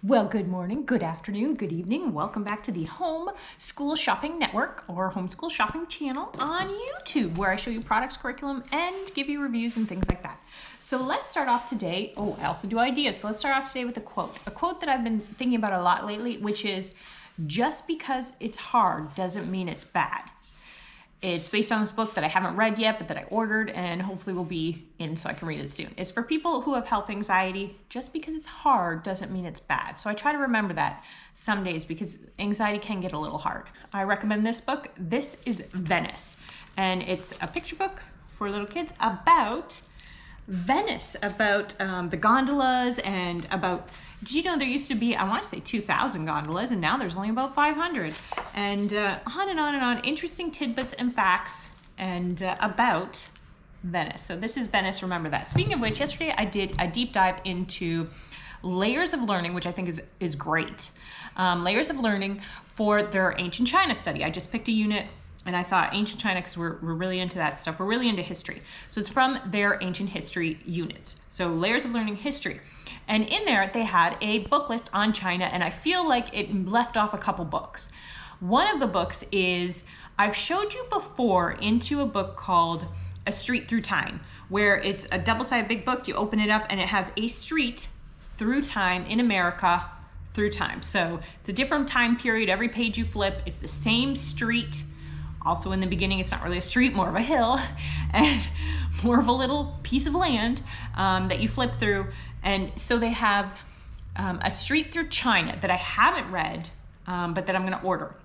Well, good morning, good afternoon, good evening. Welcome back to the Homeschool Shopping Network or Homeschool Shopping channel on YouTube, where I show you products, curriculum, and give you reviews and things like that. So let's start off today. Oh, I also do ideas. So let's start off today with a quote that I've been thinking about a lot lately, which is, just because it's hard doesn't mean it's bad. It's based on this book that I haven't read yet, but that I ordered and hopefully will be in so I can read it soon. It's for people who have health anxiety. Just because it's hard doesn't mean it's bad. So I try to remember that some days because anxiety can get a little hard. I recommend this book. This is Venice, and it's a picture book for little kids about Venice, about the gondolas, and about, did you know there used to be, I want to say 2,000 gondolas, and now there's only about 500, and on and on and on, interesting tidbits and facts and about Venice. So this is Venice, remember that. Speaking of which, yesterday I did a deep dive into layers of learning, which I think is great. Layers of learning for their ancient China study. I just picked a unit, and I thought ancient China, because we're really into that stuff. We're really into history. So it's from their ancient history units. So layers of learning history. And in there, they had a book list on China, and I feel like it left off a couple books. One of the books is, I've showed you before into a book called A Street Through Time, where it's a double-sided big book. You open it up, and it has a street through time in America through time. So it's a different time period. Every page you flip, it's the same street. Also in the beginning, it's not really a street, more of a hill, and more of a little piece of land that you flip through. And so they have A Street Through China that I haven't read, but that I'm gonna order.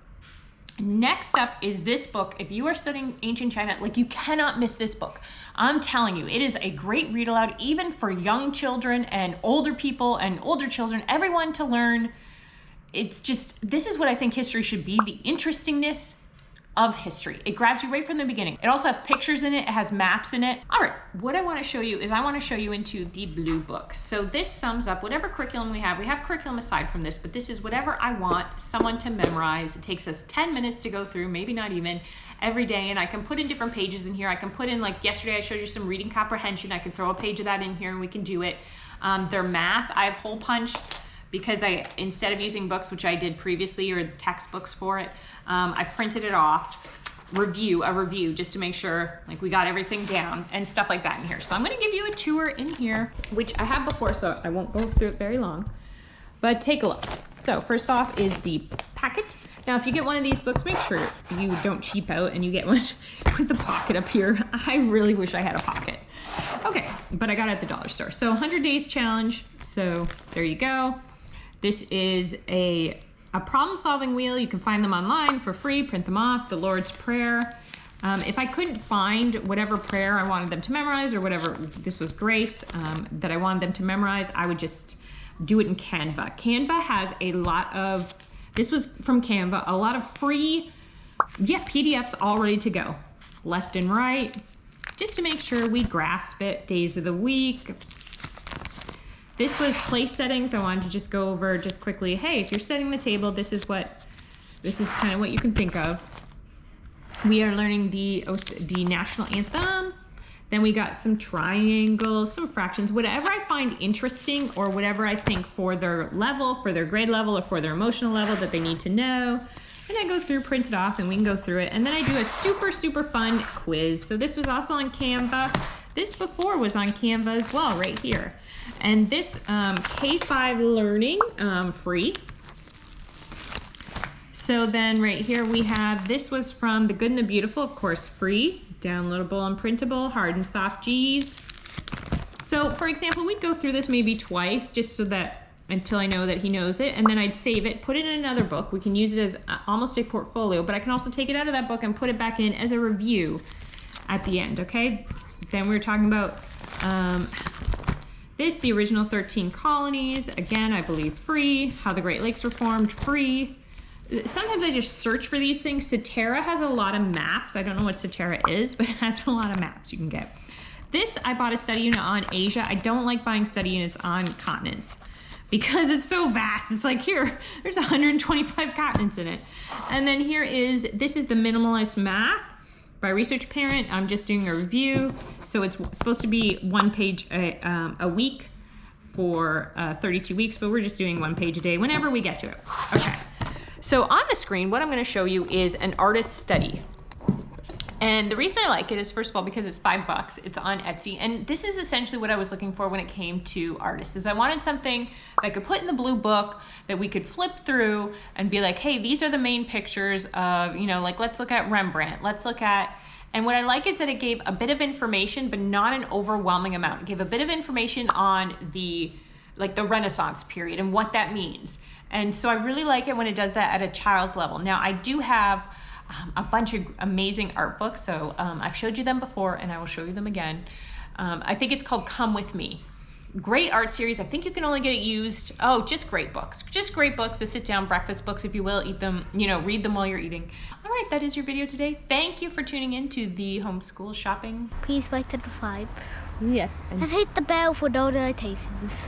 Next up is this book. If you are studying ancient China, like, you cannot miss this book. I'm telling you, it is a great read aloud, even for young children and older people and older children, everyone to learn. It's just, this is what I think history should be, the interestingness of history. It grabs you right from the beginning. It also has pictures in it. It has maps in it. All right, what I want to show you is I want to show you into the blue book. So this sums up whatever curriculum we have. We have curriculum aside from this, but this is whatever I want someone to memorize. It takes us 10 minutes to go through, maybe not even, every day. And I can put in different pages in here. I can put in, like yesterday I showed you some reading comprehension. I can throw a page of that in here and we can do it. Their math, I've hole punched, because instead of using books, which I did previously, or textbooks for it, I printed it off, a review, just to make sure like we got everything down and stuff like that in here. So I'm gonna give you a tour in here, which I have before, so I won't go through it very long, but take a look. So first off is the packet. Now, if you get one of these books, make sure you don't cheap out and you get one with the pocket up here. I really wish I had a pocket. Okay, but I got it at the dollar store. So 100 days challenge, so there you go. This is a problem-solving wheel. You can find them online for free, print them off, the Lord's Prayer. If I couldn't find whatever prayer I wanted them to memorize, or whatever, this was grace, that I wanted them to memorize, I would just do it in Canva. Canva has a lot of, this was from Canva, a lot of free, PDFs all ready to go, left and right, just to make sure we grasp it, days of the week. This was place settings. I wanted to just go over just quickly. Hey, if you're setting the table, this is kind of what you can think of. We are learning the national anthem. Then we got some triangles, some fractions, whatever I find interesting, or whatever I think for their level, for their grade level, or for their emotional level that they need to know. And I go through, print it off, and we can go through it. And then I do a super, super fun quiz. So this was also on Canva. This before was on Canva as well, right here. And this K5 learning, free. So then right here we have, this was from The Good and the Beautiful, of course, free, downloadable and printable, hard and soft G's. So for example, we'd go through this maybe twice, just so that, until I know that he knows it, and then I'd save it, put it in another book. We can use it as almost a portfolio, but I can also take it out of that book and put it back in as a review at the end, okay? Then we were talking about the original 13 colonies, again, I believe free. How the Great Lakes were formed, free. Sometimes I just search for these things. Cetera has a lot of maps. I don't know what Cetera is, but it has a lot of maps you can get. This, I bought a study unit on Asia. I don't like buying study units on continents because it's so vast. It's like, here, there's 125 continents in it. And then this is the minimalist math by Research Parent. I'm just doing a review. So it's supposed to be one page a week for 32 weeks, but we're just doing 1 page a day whenever we get to it. Okay, so on the screen, what I'm gonna show you is an artist study. And the reason I like it is, first of all, because it's $5. It's on Etsy. And this is essentially what I was looking for when it came to artists, is I wanted something that I could put in the blue book that we could flip through and be like, hey, these are the main pictures of, you know, like, let's look at Rembrandt. Let's look at, and what I like is that it gave a bit of information, but not an overwhelming amount. It gave a bit of information on the Renaissance period and what that means. And so I really like it when it does that at a child's level. Now, I do have a bunch of amazing art books. So I've showed you them before and I will show you them again. I think it's called Come With Me. Great art series. I think you can only get it used. Oh, just great books. Just great books to sit down, breakfast books, if you will. Eat them, you know, read them while you're eating. All right, that is your video today. Thank you for tuning in to the Homeschool Shopping. Please like and subscribe. Yes. And hit the bell for notifications.